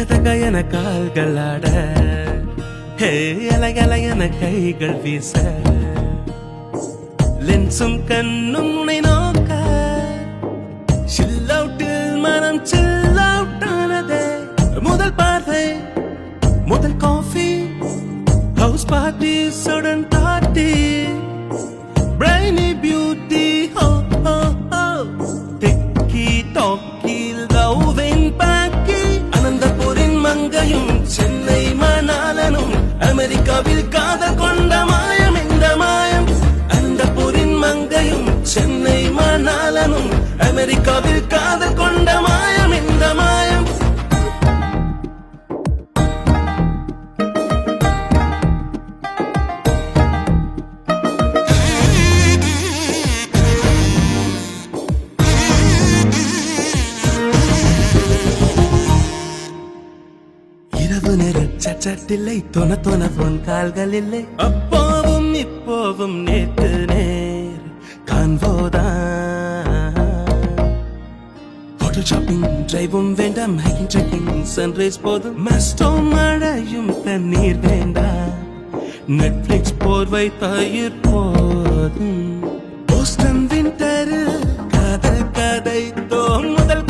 தக என கால்கள் ஆட, அலகல என கைகள் வீச, லென்சும் கண்ணும் உனை நோக்க, சில்லவுட்டில் மனம் சில்லவுட்டானதே. முதல் பார்வை, முதல் காஃபி, ஹவுஸ் பார்ட்டி சுடன் தாட்டி, பிரைனி பியூட்டி, ஹோ ஹோ ஹோ, டிக்கி டாக்கி லவ்வின் பாக்கி. அனந்தபுரின் மங்கையும் சென்னை மணாலனும் அமெரிக்காவில் காதல் கொண்ட மாயம் இந்த மாயம். அனந்தபுரின் மங்கையும் சென்னை மணாலனும் அமெரிக்காவில் காதல் கொண்ட மாயம் இந்த மாயம். இரவு நேர சட்டில்லை, தொன பொன் கால்கள் இல்லை. அப்போவும் இப்போவும் நேற்று நேர் காண்போதான். ஹோட்டல் ஷாப்பிங் டிரைவும் வேண்டாம், ஹைக்கிங் ட்ரெக்கிங் சன்ரைஸ் போதும். மஸ்டும் மழையும் தண்ணீர் வேண்டாம், நெட்ஃபிளிக்ஸ் போர்வை தயிர் போதும். போஸ்டன் விண்டரில் காதல் கதை தோ முதல்